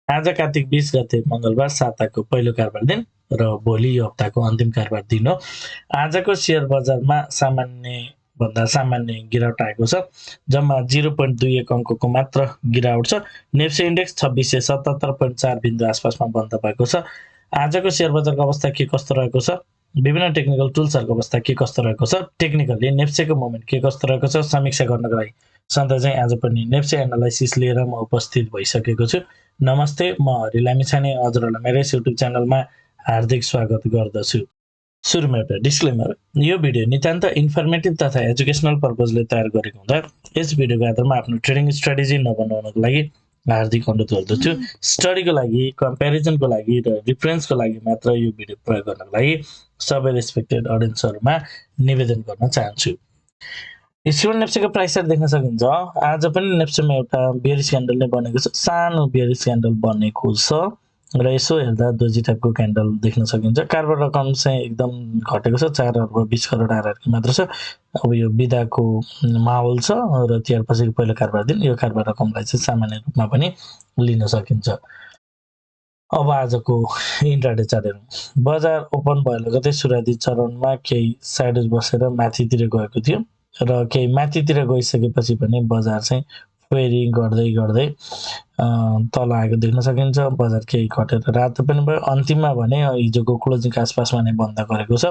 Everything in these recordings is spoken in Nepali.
आज कार्तिक 20 गते मंगलबार साताको पहिलो कारोबार दिन र भोलि यो हप्ताको अन्तिम कारोबार दिन हो। आजको शेयर बजारमा सामान्य गिरावट आएको छ। जम्मा 0.21 अङ्कको मात्र गिरावट छ। नेप्से इन्डेक्स 2677.4 बिन्दु आसपासमा बन्द भएको छ। आजको शेयर बजारको अवस्था के कस्तो रहेको छ, विभिन्न टेक्निकल टुल्सहरूको अवस्था के कस्तो रहेको छ, टेक्निकली नेप्सेको मोमेन्ट के कस्तो रहेको छ, समीक्षा गर्नको लागि सधैँ चाहिँ आज पनि नेप्से एनालाइसिस लिएर म उपस्थित भइसकेको छु। नमस्ते, म हरि लामिछाने हजुरहरूलाई मेरो युट्युब च्यानलमा हार्दिक स्वागत गर्दछु। सुरुमा एउटा डिस्क्लेमर, यो भिडियो नितान्त इन्फर्मेटिभ तथा एजुकेसनल पर्पजले तयार गरेको हुँदा यस भिडियोको आधारमा आफ्नो ट्रेडिङ स्ट्राटेजी नबनाउनको लागि हार्दिक अनुरोध गर्दछु। स्टडीको लागि, कम्पेरिजनको लागि र रिफरेन्सको लागि मात्र यो भिडियो प्रयोग गर्नको लागि सबै रेस्पेक्टेड अडियन्सहरूमा निवेदन गर्न चाहन्छु। स्टुडेन्ट नेप्सेको प्राइसहरू देख्न सकिन्छ। आज पनि नेप्सेमा एउटा बेयरिश क्यान्डल नै बनेको छ, सानो बेयरिश क्यान्डल बनेको छ र यसो हेर्दा दोजी टाइपको क्यान्डल देख्न सकिन्छ। कारोबार रकम चाहिँ एकदम घटेको छ, 4.20 करोड आरआरकी मात्र छ। अब यो बिदाको माहौल छ र तिहार पछिको पहिलो कारोबार दिन यो कारोबार रकमलाई चाहिँ सामान्य रूपमा पनि लिन सकिन्छ। अब आजको इन्ट्राडे चार्ट हेरौँ। बजार ओपन भयो लगतै सुरुवाती चरणमा केही साइडवेज बसेर माथितिर गएको थियो र केही माथितिर गइसकेपछि पनि बजार चाहिँ फेरि गर्दै तल आएको देख्न सकिन्छ। बजार केही घटेर रातो पनि भयो। अन्तिममा भने हिजोको क्लोजिङको आसपासमा नै बन्द गरेको छ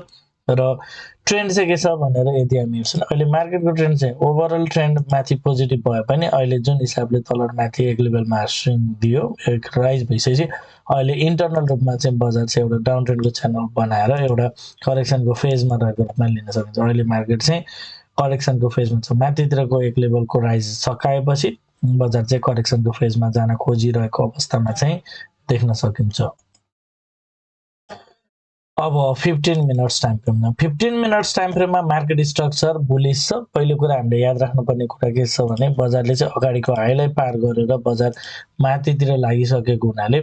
र ट्रेन्ड चाहिँ के छ भनेर यदि हामी हेर्छौँ, अहिले मार्केटको ट्रेन्ड चाहिँ ओभरअल ट्रेन्ड माथि पोजिटिभ भए पनि अहिले जुन हिसाबले तल माथि एक लेभलमा स्विङ दियो, एक राइज भइसकेपछि अहिले इन्टरनल रूपमा चाहिँ बजार चाहिँ एउटा डाउन ट्रेन्डको च्यानल बनाएर एउटा करेक्सनको फेजमा रहेको रूपमा लिन सकिन्छ। अहिले मार्केट चाहिँ करेक्सनको फेजमा छ। माथितिरको एक लेभलको राइज सकाएपछि बजार चाहिँ करेक्सनको फेजमा जान खोजिरहेको अवस्थामा चाहिँ देख्न सकिन्छ। अब 15 मिनट्स टाइम फ्रेममा 15 मिनट्स टाइम फ्रेममा मार्केट स्ट्रक्चर बुलिश छ। पहिलो कुरा हामीले याद राख्नुपर्ने कुरा के छ भने बजारले चाहिँ अगाडिको हाईलाई पार गरेर बजार माथितिर लागिसकेको हुनाले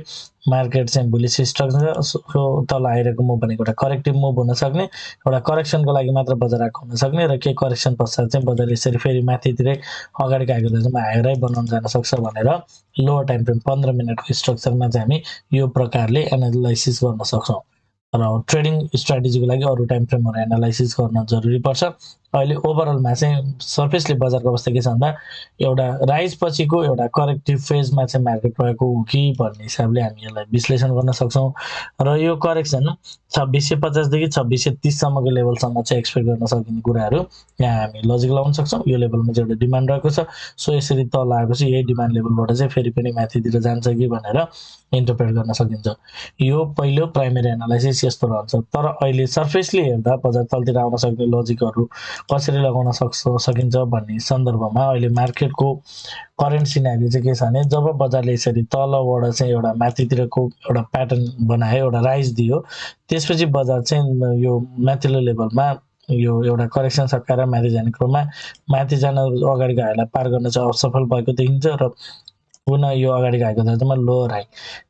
मार्केट चाहिँ बुलिश स्ट्रक्चर तल आइरहेको मुभ भनेको एउटा करेक्टिभ मुभ हुन सक्ने, एउटा करेक्सनको लागि मात्र बजार आएको हुन सक्ने र केही करेक्सन पश्चात चाहिँ बजार यसरी फेरि माथितिर अगाडिको आएको चाहिँ हायर बनाउन जान सक्छ भनेर लोवर टाइम फ्रेम 15 मिनटको स्ट्रक्चरमा चाहिँ हामी यो प्रकारले एनालाइसिस गर्न सक्छौँ। र ट्रेडिङ स्ट्राटेजीको लागि अरू टाइम फ्रेमहरू एनालाइसिस गर्न जरुरी पर्छ। अहिले ओभरअलमा चाहिँ सर्फेसली बजारको अवस्था के छ भन्दा एउटा राइज पछिको एउटा करेक्टिभ फेजमा चाहिँ मार्केट रहेको हो कि भन्ने हिसाबले हामी यसलाई विश्लेषण गर्न सक्छौँ र यो करेक्सन 2650 देखि 2630 सम्मको लेभलसम्म चाहिँ एक्सपेक्ट गर्न सकिने कुराहरू यहाँ हामी लजिक लगाउन सक्छौँ। यो लेभलमा चाहिँ एउटा डिमान्ड रहेको छ, सो यसरी तल आएपछि यही डिमान्ड लेभलबाट चाहिँ फेरि पनि माथितिर जान्छ कि भनेर इन्टरप्रेट गर्न सकिन्छ। यो पहिलो प्राइमेरी एनालाइसिस यस्तो रहन्छ। तर अहिले सर्फेसली हेर्दा बजार तलतिर आउन सक्ने लजिकहरू कसरी लगाउन सकिन्छ भन्ने सन्दर्भमा अहिले मार्केटको करेन्ट सिनारी चाहिँ के छ भने जब बजारले यसरी तलबाट चाहिँ एउटा माथितिरको एउटा प्याटर्न बनायो, एउटा राइज दियो, त्यसपछि बजार चाहिँ यो माथिल्लो लेभलमा यो एउटा करेक्सन सकाएर माथि जाने क्रममा माथि जान अगाडिको हाईलाई पार गर्न चाहिँ असफल भएको देखिन्छ र पुनः यो अगाडिको हाईको दाँजोमा लोअर हाई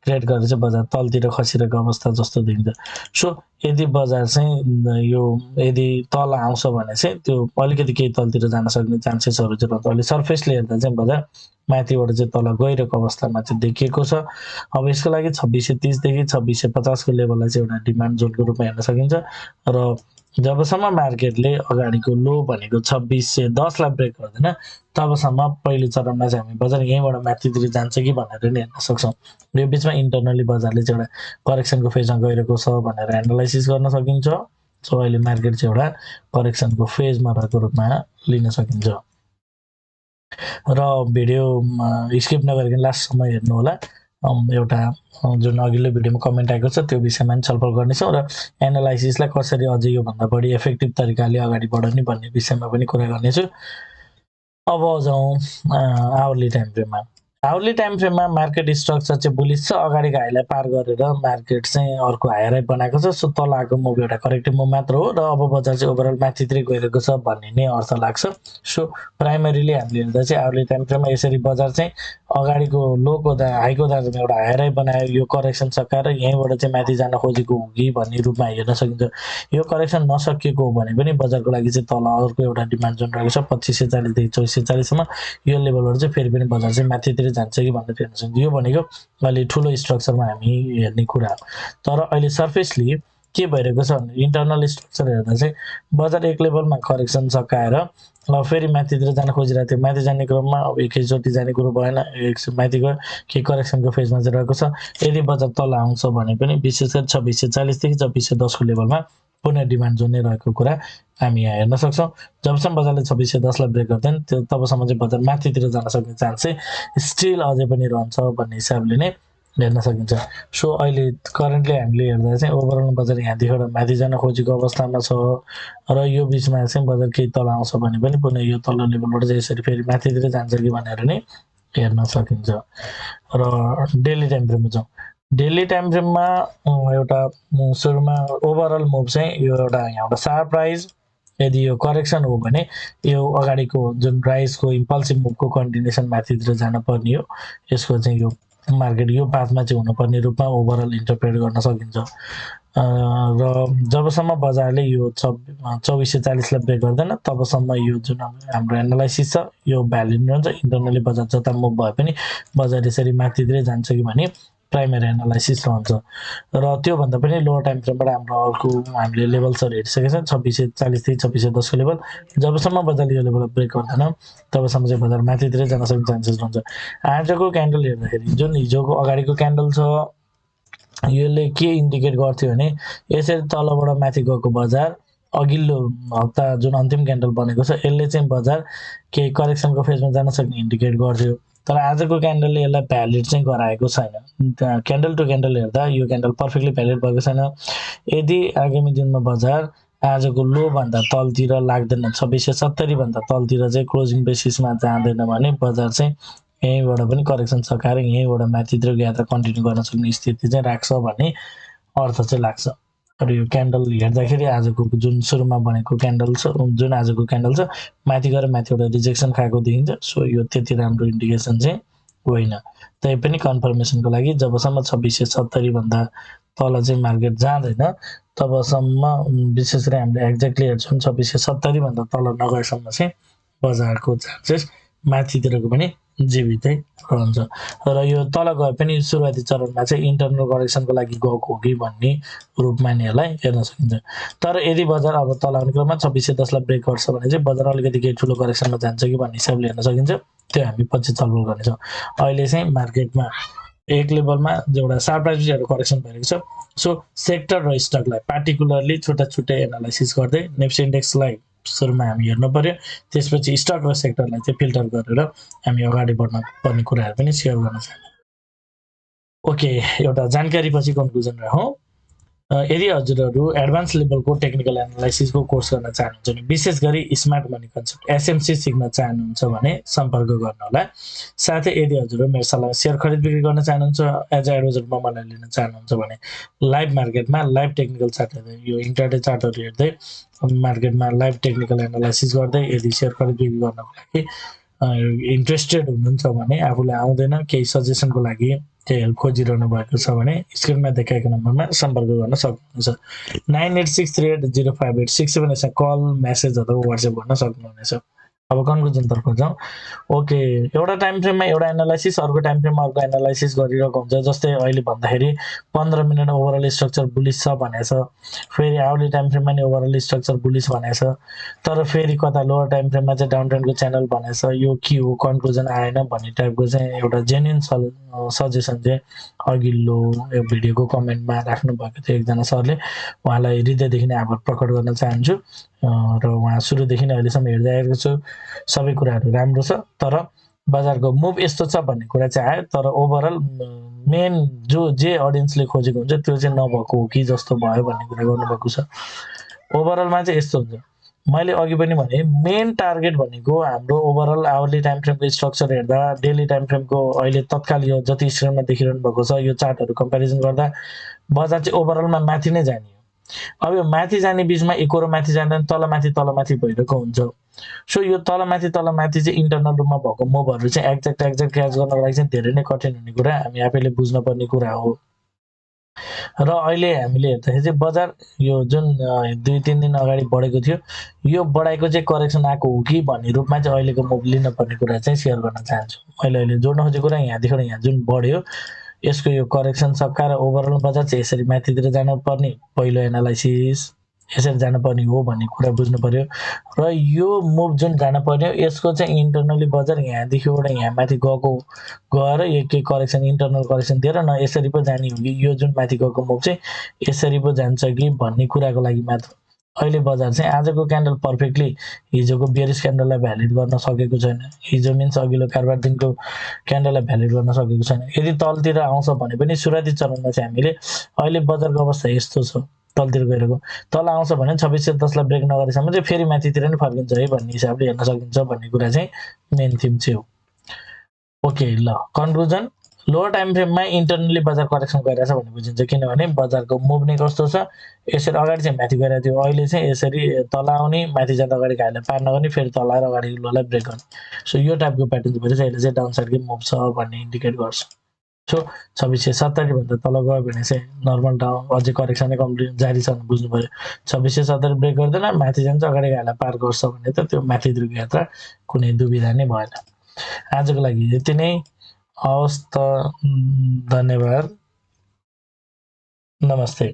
क्रिएट गरेर चाहिँ बजार तलतिर खसिरहेको अवस्था जस्तो देखिन्छ। सो यदि बजार चाहिँ यो यदि तल आउँछ भने चाहिँ त्यो अलिकति केही तलतिर जान सक्ने चान्सेसहरू चाहिँ रहन्छ। अहिले सर्फेसले हेर्दा चाहिँ बजार माथिबाट चाहिँ तल गइरहेको अवस्थामा चाहिँ देखिएको छ। अब यसको लागि 2630 देखि 2650 को लेभललाई चाहिँ एउटा डिमान्ड जोनको रूपमा हेर्न सकिन्छ र जबसम्म मार्केटले अगाडिको लो भनेको 2610 लाई ब्रेक गर्दैन तबसम्म पहिलो चरणमा चाहिँ हामी बजार यहीँबाट माथितिर जान्छ कि भनेर नि हेर्न सक्छौँ। यो बिचमा इन्टरनली बजारले चाहिँ एउटा करेक्सनको फेजमा गइरहेको छ भनेर एनालाइसिस गर्न सकिन्छ। सो अहिले मार्केट चाहिँ एउटा करेक्सनको फेजमा रहेको रूपमा लिन सकिन्छ र भिडियो स्किप नगरिकन लास्टसम्म हेर्नु होला। एउटा जुन अघिल्लो भिडियोमा कमेन्ट आएको छ त्यो विषयमा पनि छलफल गर्नेछौँ र एनालाइसिसलाई कसरी अझै योभन्दा बढी इफेक्टिभ तरिकाले अगाडि बढाउने भन्ने विषयमा पनि कुरा गर्नेछु। अब जाउँ आवरली टाइम फ्रेममा। आवरली टाइम फ्रेममा मार्केट स्ट्रक्चर चाहिँ बुलिश छ। अगाडिको हाईलाई पार गरेर मार्केट चाहिँ अर्को हायर हाई बनाएको छ। सो तल आएको मुभ एउटा करेक्टिभ मुभ मात्र हो र अब बजार चाहिँ ओभरअल माथितिर गइरहेको छ भन्ने नै अर्थ लाग्छ। सो प्राइमरीली हामीले हेर्दा चाहिँ आवरली टाइम फ्रेममा यसरी बजार चाहिँ अगाडिको लोको हाईको दाँजोमा एउटा हायर हाई बनायो, यो करेक्सन सकाएर यहीँबाट चाहिँ माथि जान खोजेको हो कि भन्ने रूपमा हेर्न सकिन्छ। यो करेक्सन नसकिएको हो भने पनि बजारको लागि चाहिँ तल अर्को एउटा डिमान्ड जोन रहेको छ 2540 देखि 2440 सम्म। यो लेभलबाट चाहिँ फेरि पनि बजार चाहिँ माथितिर जान्छ कि भनेर हेर्न सक्छौँ। यो भनेको अलि ठुलो स्ट्रक्चरमा हामी हेर्ने कुरा हो। तर अहिले सर्फेसली के भइरहेको छ भने इन्टरनल स्ट्रक्चर हेर्दा चाहिँ बजार एक लेभलमा करेक्सन सकाएर फेरि माथितिर जान खोजिरहेको थियो। माथि जाने क्रममा अब एकैचोटि जाने कुरो भएन, माथि गयो केही करेक्सनको फेजमा चाहिँ रहेको छ। यदि बजार तल आउँछ भने पनि विशेष गरी 2640 देखि 2610 को लेभलमा पुनः डिमान्ड जोन नै रहेको कुरा हामी यहाँ हेर्न सक्छौँ। जबसम्म बजारले 2610 लाई ब्रेक गर्दैन तबसम्म चाहिँ बजार माथितिर जान सक्ने चान्स चाहिँ स्टिल अझै पनि रहन्छ भन्ने हिसाबले नै हेर्न सकिन्छ। सो अहिले करेन्टली हामीले हेर्दा चाहिँ ओभरअल बजार यहाँदेखिबाट माथि जान खोजेको अवस्थामा छ र यो बिचमा चाहिँ बजार केही तल आउँछ भने पनि पुनः यो तल्लो लेभलबाट चाहिँ यसरी फेरि माथितिर जान्छ कि भनेर नै हेर्न सकिन्छ। र डेली टाइम फ्रेममा जाउँ। डेली टाइम फ्रेममा एउटा सुरुमा ओभरअल मुभ चाहिँ यो एउटा एउटा सार्प राइज, यदि यो करेक्सन हो भने यो अगाडिको जुन राइजको इम्पल्सिभ मुभको कन्टिन्युसन माथितिर जान पर्ने हो। यसको चाहिँ यो मार्केट यो पाथमा चाहिँ हुनुपर्ने रूपमा ओभरअल इन्टरप्रेट गर्न सकिन्छ। र जबसम्म बजारले यो 2440 लाई ब्रेक गर्दैन तबसम्म यो जुन हाम्रो एनालाइसिस छ यो भ्यालिड रहन्छ। इन्टरनली बजार जता मुभ भए पनि बजार यसरी माथितिरै जान्छ कि भने प्राइमेरी एनालाइसिस रहन्छ। र त्योभन्दा पनि लोवर टाइम फ्रेमबाट हाम्रो अर्को हामीले लेभल्सहरू हेरिसकेका छौँ 2640 देखि 2610 को लेभल। जबसम्म बजारले यो लेभल ब्रेक गर्दैन तबसम्म चाहिँ बजार माथितिरै जान सक्ने चान्सेस रहन्छ। आजको क्यान्डल हेर्दाखेरि जुन हिजोको अगाडिको क्यान्डल छ यसले के इन्डिकेट गर्थ्यो भने यसरी तलबाट माथि गएको बजार अघिल्लो हप्ता जुन अन्तिम क्यान्डल बनेको छ यसले चाहिँ बजार केही करेक्सनको फेजमा जान सक्ने इन्डिकेट गर्थ्यो। तर आजको क्यान्डलले यसलाई भ्यालिड चाहिँ गराएको छैन। क्यान्डल टु क्यान्डल हेर्दा यो क्यान्डल पर्फेक्टली भ्यालिड भएको छैन। यदि आगामी दिनमा बजार आजको लो भन्दा तलतिर लाग्दैन 2670 भन्दा तलतिर चाहिँ क्लोजिङ बेसिसमा जाँदैन भने बजार चाहिँ यहीँबाट पनि करेक्सन सकाएर यहीँबाट माथितिर यात्रा कन्टिन्यू गर्न सक्ने स्थिति चाहिँ राख्छ भन्ने अर्थ चाहिँ लाग्छ। र यो क्यान्डल हेर्दाखेरि आजको जुन सुरुमा बनेको क्यान्डल छ जुन आजको क्यान्डल छ माथि गएर माथिबाट रिजेक्सन खाएको देखिन्छ। सो यो त्यति राम्रो इन्डिकेसन चाहिँ होइन। तैपनि कन्फर्मेसनको लागि जबसम्म 2670 भन्दा तल चाहिँ मार्केट जाँदैन तबसम्म विशेष गरी हामीले एक्ज्याक्टली हेर्छौँ 2670 भन्दा तल नगएसम्म चाहिँ बजारको चान्सेस माथितिरको पनि जीवितै रहन्छ। र यो तल गए पनि सुरुवाती चरणमा चाहिँ इन्टरनल करेक्सनको लागि गएको हो कि भन्ने रूपमा नै यसलाई हेर्न सकिन्छ। तर यदि बजार अब तल आउने क्रममा 2610 लाई ब्रेक गर्छ भने चाहिँ बजार अलिकति केही ठुलो करेक्सनमा जान्छ कि भन्ने हिसाबले हेर्न सकिन्छ। त्यो हामी पछि छलफल गर्नेछौँ। अहिले चाहिँ मार्केटमा एक लेभलमा एउटा सार्प प्राइस एउटा करेक्सन भइरहेको छ। सो सेक्टर र स्टकलाई पार्टिकुलरली छुट्टा छुट्टै एनालाइसिस गर्दै नेप्से इन्डेक्सलाई सुरुमा हामी हेर्नु पर्यो। त्यसपछि स्टक र सेक्टरलाई चाहिँ फिल्टर गरेर हामी अगाडि बढ्न पर्ने कुराहरू पनि सेयर गर्न चाहन्छु। ओके, एउटा जानकारी पछि कन्क्लुजन राखौँ। यदि हजुरहरू एडभान्स लेभलको टेक्निकल एनालाइसिसको कोर्स गर्न चाहनुहुन्छ भने विशेष गरी स्मार्ट मनी कन्सेप्ट एसएमसी सिक्न चाहनुहुन्छ भने सम्पर्क गर्नुहोला। साथै यदि हजुरहरू मेरो सल्लाहमा सेयर खरिद बिक्री गर्न चाहनुहुन्छ एज अ एडभाइजरमा मलाई लिन चाहनुहुन्छ भने लाइभ मार्केटमा लाइभ टेक्निकल चार्ट हेर्दै यो इन्टरडे चार्टहरू हेर्दै मार्केटमा लाइभ टेक्निकल एनालाइसिस गर्दै यदि सेयर खरिद बिक्री गर्नको लागि इन्ट्रेस्टेड हुनुहुन्छ भने आफूलाई आउँदैन केही सजेसनको लागि केही हेल्प खोजिरहनु भएको छ भने स्क्रिनमा देखाएको नम्बरमा सम्पर्क गर्न सक्नुहुन्छ। 9863805867 यसमा कल मेसेज अथवा व्हाट्सएप गर्न सक्नुहुनेछ। अब कन्क्लुजनतर्फ जाउँ। ओके, एउटा टाइम फ्रेममा एउटा एनालाइसिस अर्को टाइम फ्रेममा अर्को एनालाइसिस गरिरहेको हुन्छ। जस्तै अहिले भन्दाखेरि 15 मिनट ओभरअल स्ट्रक्चर बुलिस छ भनेको छ, फेरि आवर्ली टाइम फ्रेममा नि ओभरअल स्ट्रक्चर बुलिस भनेको छ, तर फेरि कता लोवर टाइम फ्रेममा चाहिँ डाउन ट्रेन्डको च्यानल भनेको छ। यो के हो, कन्क्लुजन आएन भन्ने टाइपको चाहिँ एउटा जेन्युन सजेसन चाहिँ अघिल्लो भिडियोको कमेन्टमा राख्नु भएको थियो एकजना सरले। उहाँलाई हृदयदेखि नै आभार प्रकट गर्न चाहन्छु। र उहाँ सुरुदेखि नै अहिलेसम्म हेर्दै आएको छु, सबै कुराहरू राम्रो छ। तर बजारको मुभ यस्तो छ भन्ने कुरा चाहिँ आयो। तर ओभरअल मेन जे अडियन्सले खोजेको हुन्छ त्यो चाहिँ नभएको हो कि जस्तो भयो भन्ने कुरा गर्नुभएको छ। ओभरअलमा चाहिँ यस्तो हुन्छ, मैले अघि पनि भने मेन टार्गेट भनेको हाम्रो ओभरअल आवर्ली टाइम फ्रेमको स्ट्रक्चर हेर्दा डेली टाइम फ्रेमको अहिले तत्काल यो जति स्क्रिनमा देखिरहनु भएको छ यो चार्टहरू कम्पेरिजन गर्दा बजार चाहिँ ओभरअलमा माथि नै जाने हो। अब यो माथि जाने बिचमा एकोरो माथि जाँदैन, तलमाथि भइरहेको हुन्छ। सो यो तलमाथि चाहिँ इन्टरनल रूपमा भएको मुभहरू चाहिँ एक्ज्याक्ट क्याच गर्नको लागि चाहिँ धेरै नै कठिन हुने कुरा हामी आफैले बुझ्नुपर्ने कुरा हो। र अहिले हामीले हेर्दाखेरि चाहिँ बजार यो जुन 2-3 दिन अगाडि बढेको थियो, यो बढाइको चाहिँ करेक्सन आएको हो कि भन्ने रूपमा चाहिँ अहिलेको मुभ लिनुपर्ने कुरा चाहिँ सेयर गर्न चाहन्छु। मैले अहिले जोड्न खोजेको कुरा यहाँदेखि यहाँ जुन बढ्यो, यसको यो करेक्सन सकाएर ओभरअल बजार चाहिँ यसरी माथितिर जानुपर्ने पहिलो एनालाइसिस यसरी जानुपर्ने हो भन्ने कुरा बुझ्नु पर्यो। र यो मुभ जुन जानुपर्ने हो यसको चाहिँ इन्टरनली बजार यहाँदेखिबाट यहाँ माथि गएर केही करेक्सन इन्टरनल करेक्सन दिएर न यसरी पो जाने हो कि यो जुन माथि गएको मुभ चाहिँ यसरी पो जान्छ कि भन्ने कुराको लागि मात्र अहिले बजार चाहिँ आजको क्यान्डल पर्फेक्टली हिजोको बियरिस क्यान्डललाई भ्यालिड गर्न सकेको छैन। हिजो मिन्स अघिल्लो कारोबार दिनको क्यान्डललाई भ्यालिड गर्न सकेको छैन। यदि तलतिर आउँछ भने पनि सुरुवाती चरणमा चाहिँ हामीले अहिले बजारको अवस्था यस्तो छ, तलतिर गइरहेको तल आउँछ भने 2610 लाई ब्रेक नगरेसम्म चाहिँ फेरि माथितिर नै फर्किन्छ है भन्ने हिसाबले हेर्न सकिन्छ भन्ने कुरा चाहिँ मेन थिम चाहिँ हो। ओके, ल कन्क्लुजन लोवर टाइम फ्रेममा इन्टरनली बजार करेक्सन गरिरहेछ भन्ने बुझिन्छ, किनभने बजारको मुभ नै कस्तो छ, यसरी अगाडि चाहिँ माथि गइरहेको थियो, अहिले चाहिँ यसरी तल आउने, माथि जाँदा अगाडि घाइलाई पार नगर्ने, फेरि तल आएर अगाडि लोलाई ब्रेक गर्ने। सो यो टाइपको प्याटर्न भएर चाहिँ अहिले चाहिँ डाउन साइडकै मुभ छ भन्ने इन्डिकेट गर्छ। सो 2670 भन्दा तल गयो भने चाहिँ नर्मल डाउन अझै करेक्सनै कम्प्लिट जारी छ भने बुझ्नु पर्यो। 2670 ब्रेक गर्दैन, माथि जान्छ, अगाडि घाइलाई पार गर्छ भने त त्यो माथितिरको यात्रा कुनै दुविधा नै भएन। आजको लागि यति नै। हवस् त, धन्यवाद, नमस्ते।